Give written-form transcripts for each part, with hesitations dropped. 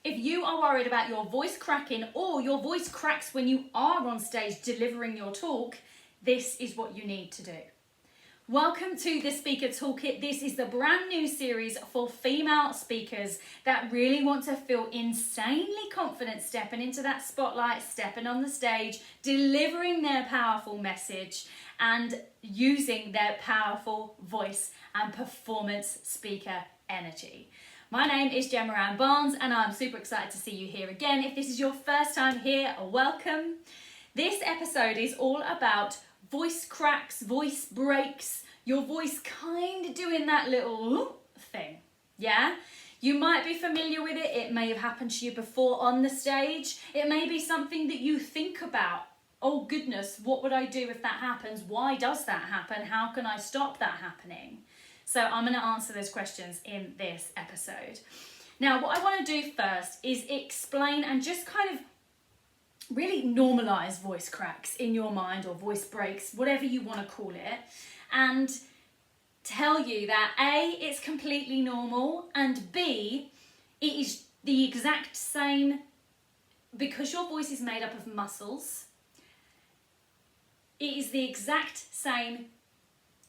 If you are worried about your voice cracking or your voice cracks when you are on stage delivering your talk, this is what you need to do. Welcome to the Speaker Toolkit. This is the brand new series for female speakers that really want to feel insanely confident stepping into that spotlight, stepping on the stage, delivering their powerful message and using their powerful voice and performance speaker energy. My name is Gemma Barnes and I'm super excited to see you here again. If this is your first time here, welcome. This episode is all about voice cracks, voice breaks, your voice kind of doing that little thing, yeah? You might be familiar with it. It may have happened to you before on the stage. It may be something that you think about. Oh goodness, what would I do if that happens? Why does that happen? How can I stop that happening? So I'm going to answer those questions in this episode. Now, what I want to do first is explain and just kind of really normalize voice cracks in your mind, or voice breaks, whatever you want to call it, and tell you that A, it's completely normal, and B, it is the exact same, because your voice is made up of muscles. It is the exact same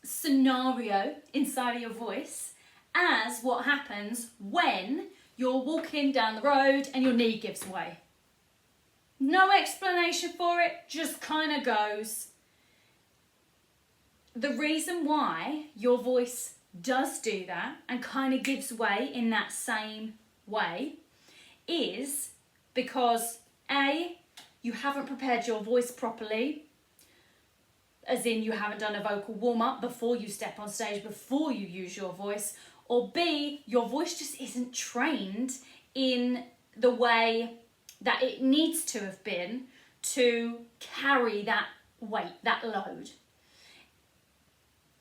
scenario inside of your voice as what happens when you're walking down the road and your knee gives way. No explanation for it, just kind of goes. The reason why your voice does do that and kind of gives way in that same way is because A, you haven't prepared your voice properly, as in you haven't done a vocal warm-up before you step on stage, before you use your voice, or B, your voice just isn't trained in the way that it needs to have been to carry that weight, that load.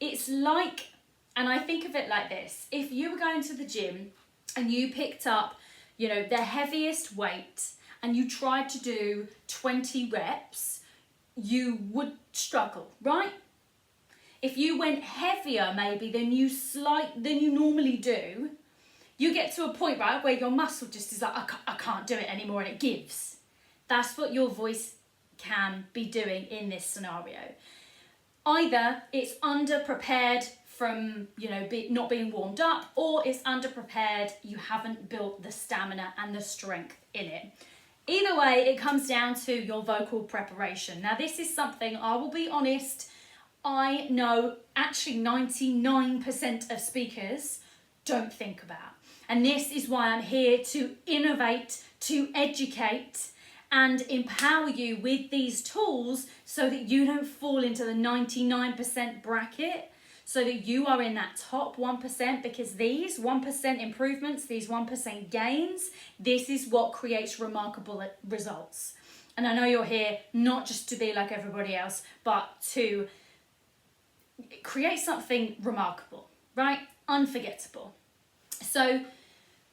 It's like, and I think of it like this, if you were going to the gym and you picked up, the heaviest weight and you tried to do 20 reps, you would struggle, right? If you went heavier maybe than you normally do, you get to a point, right, where your muscle just is like, I can't do it anymore, and it gives. That's what your voice can be doing in this scenario. Either it's underprepared from, not being warmed up, or it's underprepared, you haven't built the stamina and the strength in it. Either way, it comes down to your vocal preparation. Now, this is something, I will be honest, I know actually 99% of speakers don't think about. And this is why I'm here to innovate, to educate, and empower you with these tools so that you don't fall into the 99% bracket, so that you are in that top 1%, because these 1% improvements, these 1% gains, this is what creates remarkable results. And I know you're here not just to be like everybody else, but to create something remarkable, right? Unforgettable. So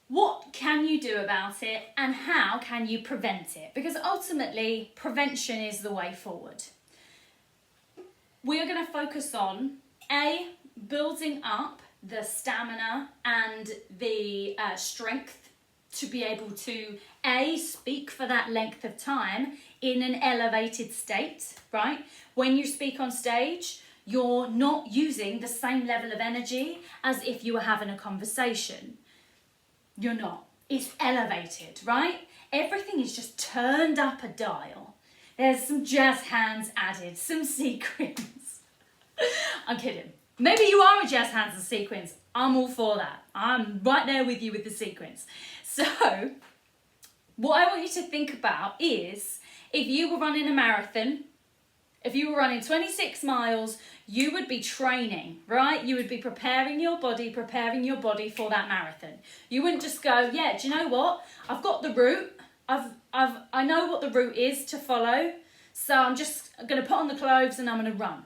what can you do about it, and how can you prevent it? Because ultimately, prevention is the way forward. We are going to focus on A, building up the stamina and the strength to be able to A, speak for that length of time in an elevated state, right? When you speak on stage, you're not using the same level of energy as if you were having a conversation. You're not. It's elevated, right? Everything is just turned up a dial. There's some jazz hands added, some sequins. I'm kidding. Maybe you are a jazz hands and sequins. I'm all for that. I'm right there with you with the sequins. So, what I want you to think about is, if you were running a marathon, if you were running 26 miles, you would be training, right? You would be preparing your body for that marathon. You wouldn't just go, yeah, do you know what? I've got the route. I know what the route is to follow. So I'm just going to put on the clothes and I'm going to run.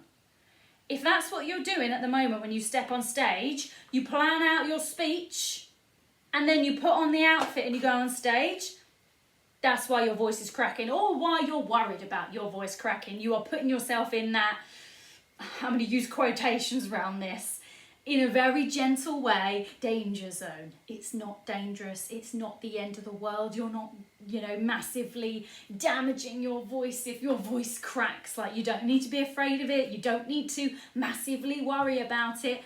If that's what you're doing at the moment when you step on stage, you plan out your speech and then you put on the outfit and you go on stage. That's why your voice is cracking, or why you're worried about your voice cracking. You are putting yourself in that, I'm going to use quotations around this, in a very gentle way, danger zone. It's not dangerous. It's not the end of the world. You're not, you know, massively damaging your voice if your voice cracks. Like, you don't need to be afraid of it. You don't need to massively worry about it.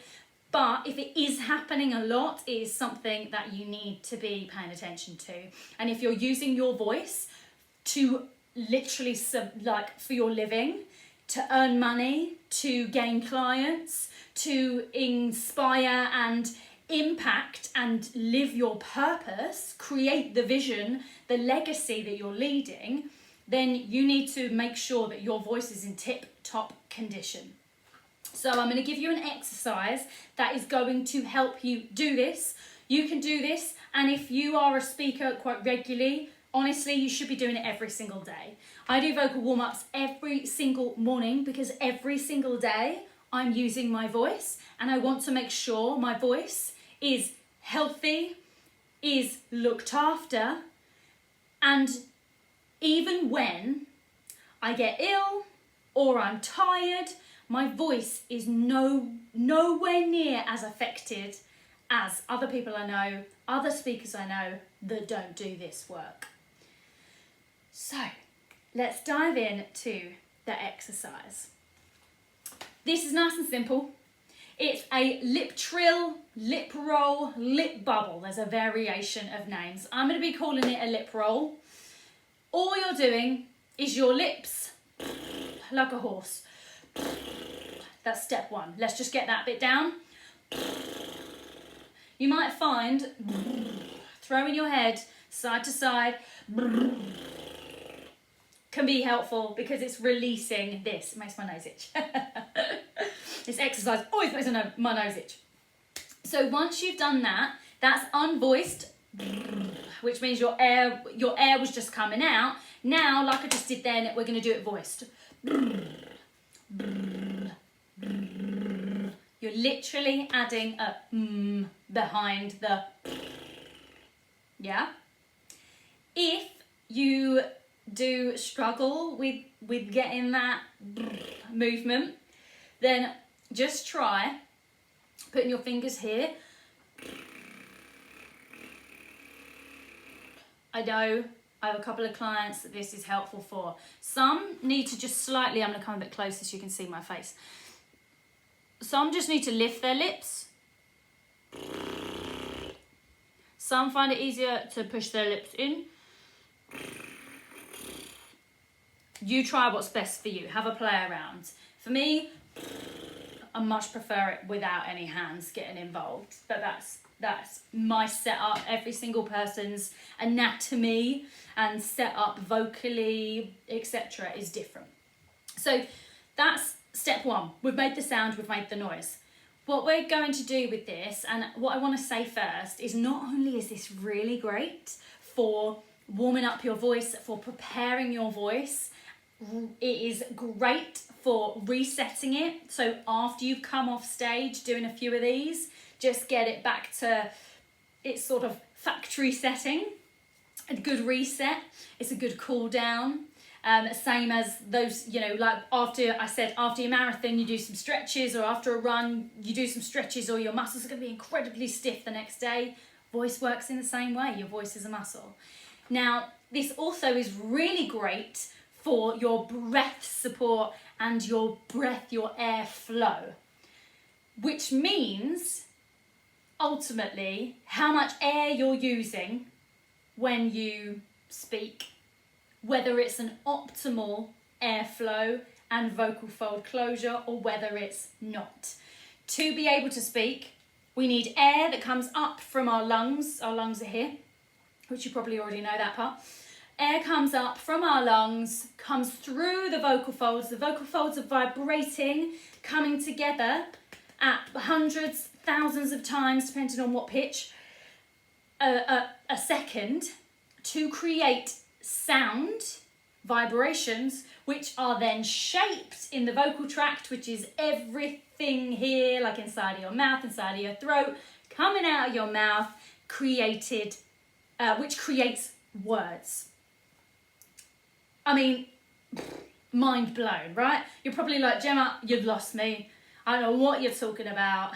But if it is happening a lot, it is something that you need to be paying attention to. And if you're using your voice to literally, like, for your living, to earn money, to gain clients, to inspire and impact and live your purpose, create the vision, the legacy that you're leading, then you need to make sure that your voice is in tip-top condition. So I'm going to give you an exercise that is going to help you do this. You can do this, and if you are a speaker quite regularly, honestly, you should be doing it every single day. I do vocal warm-ups every single morning because every single day I'm using my voice, and I want to make sure my voice is healthy, is looked after, and even when I get ill or I'm tired, my voice is nowhere near as affected as other people I know, other speakers I know that don't do this work. So let's dive into the exercise. This is nice and simple. It's a lip trill, lip roll, lip bubble. There's a variation of names. I'm going to be calling it a lip roll. All you're doing is your lips, like a horse. That's step one. Let's just get that bit down. You might find throwing your head side to side can be helpful because it's releasing this. It makes my nose itch. This exercise always makes my nose itch. So once you've done that, that's unvoiced, which means your air was just coming out. Now, like I just did then, we're going to do it voiced. You're literally adding a behind the yeah. If you do struggle with getting that movement, then just try putting your fingers here. I know I have a couple of clients that this is helpful for. Some need to just slightly, I'm going to come a bit closer so you can see my face. Some just need to lift their lips. Some find it easier to push their lips in. You try what's best for you. Have a play around. For me, I much prefer it without any hands getting involved. But that's my setup. Every single person's anatomy and setup vocally, etc. is different. So that's step one. We've made the sound, we've made the noise. What we're going to do with this, and what I want to say first, is not only is this really great for warming up your voice, for preparing your voice, it is great for resetting it. So after you've come off stage doing a few of these, just get it back to its sort of factory setting. A good reset. It's a good cool down. Same as those, you know, like after your marathon, you do some stretches, or after a run, you do some stretches, or your muscles are going to be incredibly stiff the next day. Voice works in the same way. Your voice is a muscle. Now, this also is really great for your breath support and your air flow, which means ultimately how much air you're using when you speak, whether it's an optimal airflow and vocal fold closure or whether it's not. To be able to speak, we need air that comes up from our lungs. Our lungs are here, which you probably already know that part. Air comes up from our lungs, comes through the vocal folds. The vocal folds are vibrating, coming together at hundreds, thousands of times, depending on what pitch, a second, to create sound vibrations, which are then shaped in the vocal tract, which is everything here, like inside of your mouth, inside of your throat, coming out of your mouth, which creates words. I mean, mind blown, right? You're probably like, Gemma, you've lost me. I don't know what you're talking about.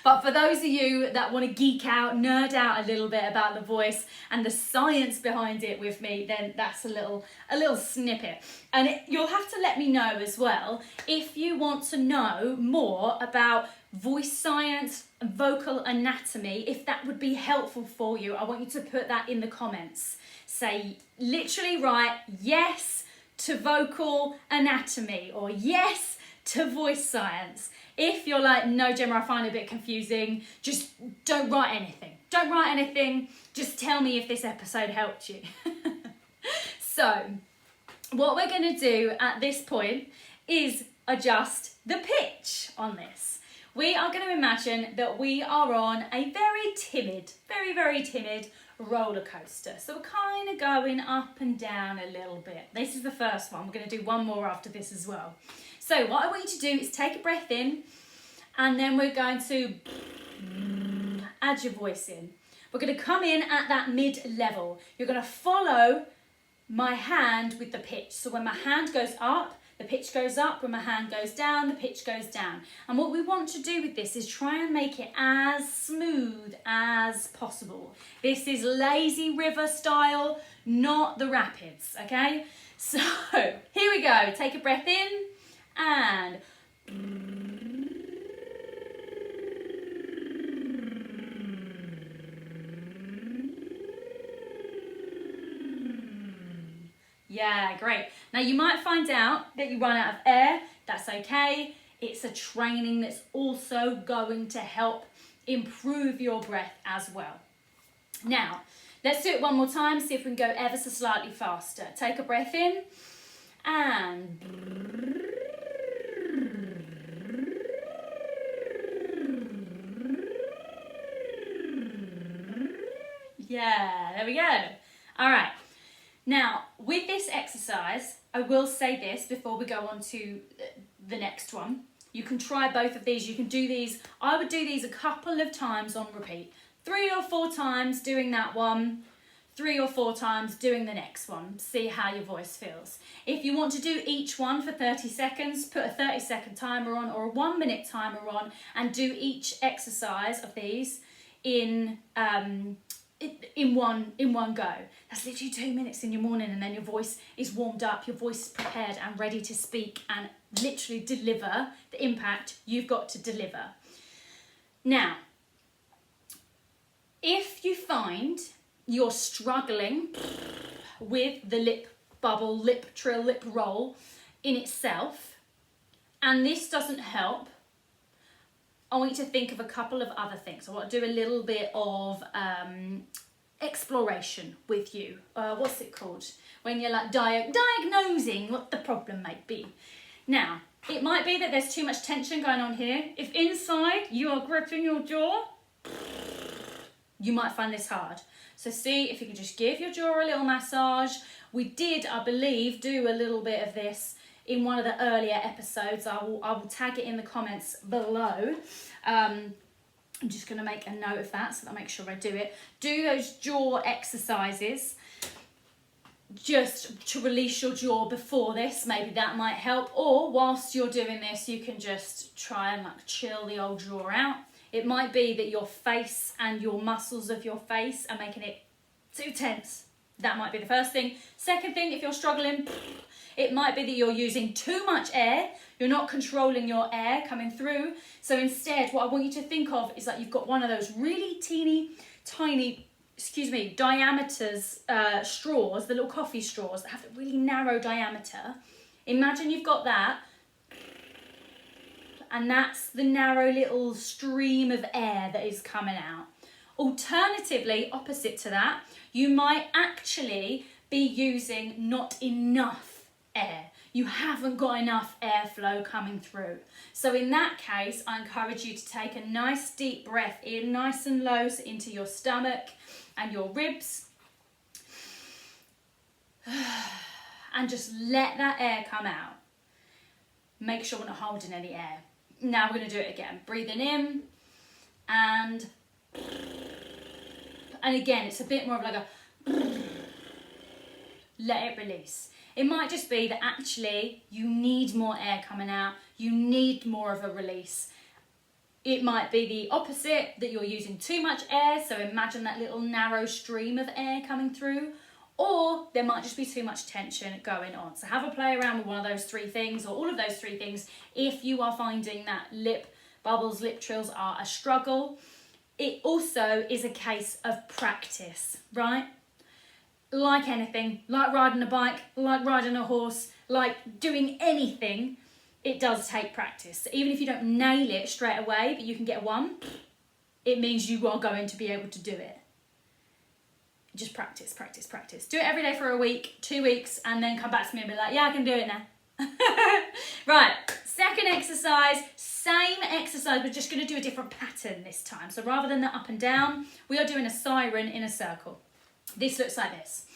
But for those of you that want to geek out, nerd out a little bit about the voice and the science behind it with me, then that's a little snippet. And you'll have to let me know as well if you want to know more about voice science, vocal anatomy, if that would be helpful for you. I want you to put that in the comments. Say, literally write yes to vocal anatomy or yes to voice science. If you're like, no, Gemma, I find it a bit confusing, just don't write anything. Don't write anything. Just tell me if this episode helped you. So, what we're going to do at this point is adjust the pitch on this. We are going to imagine that we are on a very timid, very timid roller coaster. So we're kind of going up and down a little bit. This is the first one. We're going to do one more after this as well. So what I want you to do is take a breath in, and then we're going to add your voice in. We're going to come in at that mid-level. You're going to follow my hand with the pitch. So when my hand goes up, the pitch goes up. When my hand goes down, the pitch goes down. And what we want to do with this is try and make it as smooth as possible. This is lazy river style, not the rapids, okay? So here we go. Take a breath in and yeah, great. Now you might find out that you run out of air. That's okay. It's a training that's also going to help improve your breath as well. Now, let's do it one more time, see if we can go ever so slightly faster. Take a breath in and yeah, there we go. All right. Now, with this exercise, I will say this before we go on to the next one. You can try both of these. You can do these. I would do these a couple of times on repeat. 3 or 4 times doing that one, 3 or 4 times doing the next one. See how your voice feels. If you want to do each one for 30 seconds, put a 30-second timer on or a 1-minute timer on and do each exercise of these in one go. That's literally 2 minutes in your morning, and then your voice is warmed up, your voice is prepared and ready to speak and literally deliver the impact you've got to deliver. Now, if you find you're struggling with the lip bubble, lip trill, lip roll in itself, and this doesn't help, I want you to think of a couple of other things. I want to do a little bit of exploration with you. What's it called? When you're like diagnosing what the problem might be. Now, it might be that there's too much tension going on here. If inside you are gripping your jaw, you might find this hard. So see if you can just give your jaw a little massage. We did, I believe, do a little bit of this in one of the earlier episodes. I will tag it in the comments below. I'm just going to make a note of that so that I make sure I do it. Do those jaw exercises just to release your jaw before this. Maybe that might help. Or whilst you're doing this, you can just try and like chill the old jaw out. It might be that your face and your muscles of your face are making it too tense. That might be the first thing. Second thing, if you're struggling, it might be that you're using too much air. You're not controlling your air coming through. So instead, what I want you to think of is that you've got one of those really tiny, diameters, straws, the little coffee straws that have a really narrow diameter. Imagine you've got that, and that's the narrow little stream of air that is coming out. Alternatively, opposite to that, you might actually be using not enough air. You haven't got enough airflow coming through. So in that case, I encourage you to take a nice deep breath in, nice and low, so into your stomach and your ribs. And just let that air come out. Make sure we're not holding any air. Now we're going to do it again. Breathing in and again, it's a bit more of like a let it release. It might just be that actually you need more air coming out. You need more of a release. It might be the opposite, that you're using too much air, so imagine that little narrow stream of air coming through, or there might just be too much tension going on. So have a play around with one of those three things, or all of those three things, if you are finding that lip bubbles, lip trills are a struggle. It also is a case of practice, right? Like anything, like riding a bike, like riding a horse, like doing anything, it does take practice. So even if you don't nail it straight away, but you can get one, it means you are going to be able to do it. Just practice, practice, practice. Do it every day for a week, 2 weeks, and then come back to me and be like, yeah, I can do it now. Right, second exercise, same exercise, we're just going to do a different pattern this time. So rather than the up and down, we are doing a siren in a circle. This looks like this.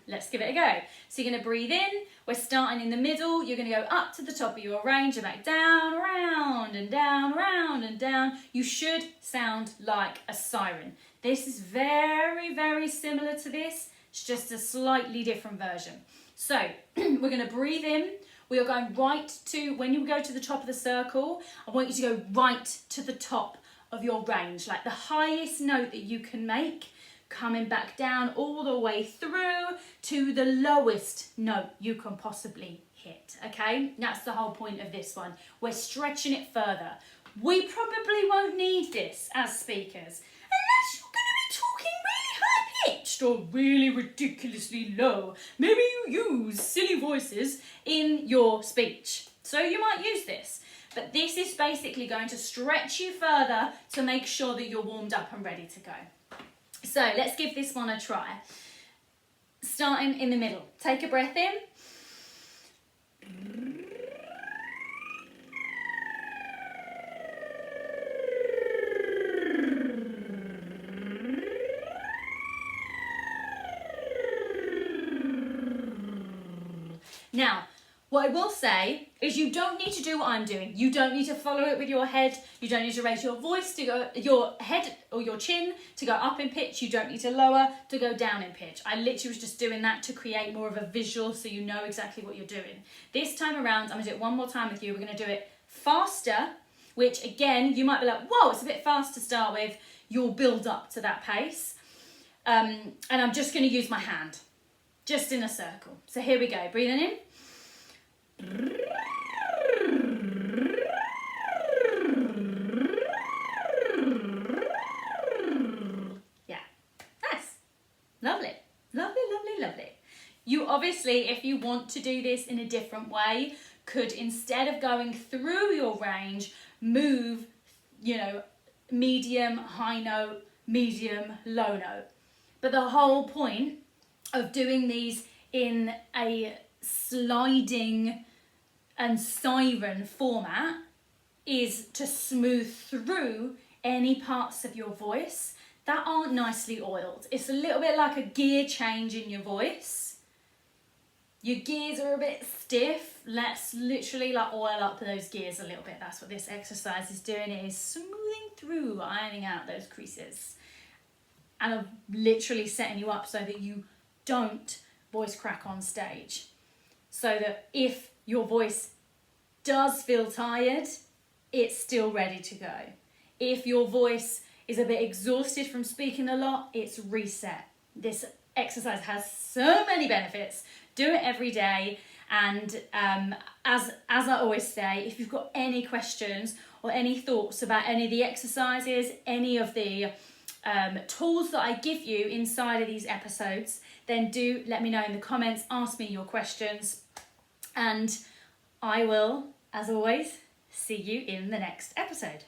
Let's give it a go. So you're going to breathe in, we're starting in the middle, you're going to go up to the top of your range and back down, round and down, round and down. You should sound like a siren. This is very, very similar to this, it's just a slightly different version. So we're going to breathe in, we are going right to, when you go to the top of the circle, I want you to go right to the top of your range, like the highest note that you can make, coming back down all the way through to the lowest note you can possibly hit, okay? That's the whole point of this one. We're stretching it further. We probably won't need this as speakers, unless you're going to be talking really high-pitched or really ridiculously low. Maybe you use silly voices in your speech, so you might use this. But this is basically going to stretch you further to make sure that you're warmed up and ready to go. So let's give this one a try. Starting in the middle. Take a breath in. Now, what I will say is you don't need to do what I'm doing. You don't need to follow it with your head. You don't need to raise your voice to go, your head or your chin to go up in pitch. You don't need to lower to go down in pitch. I literally was just doing that to create more of a visual so you know exactly what you're doing. This time around, I'm going to do it one more time with you. We're going to do it faster, which again, you might be like, whoa, it's a bit fast to start with. You'll build up to that pace. And I'm just going to use my hand, just in a circle. So here we go. Breathing in. Yeah, nice. Lovely, lovely, lovely, lovely. You obviously, if you want to do this in a different way, could, instead of going through your range, move, you know, medium, high note, medium, low note. But the whole point of doing these in a sliding and siren format is to smooth through any parts of your voice that aren't nicely oiled. It's a little bit like a gear change in your voice. Your gears are a bit stiff. Let's literally like oil up those gears a little bit. That's what this exercise is doing. It is smoothing through, ironing out those creases. And I'm literally setting you up so that you don't voice crack on stage. So that if your voice does feel tired, it's still ready to go. If your voice is a bit exhausted from speaking a lot, it's reset. This exercise has so many benefits. Do it every day. And as I always say, if you've got any questions or any thoughts about any of the exercises, any of the tools that I give you inside of these episodes, then do let me know in the comments, ask me your questions, and I will, as always, see you in the next episode.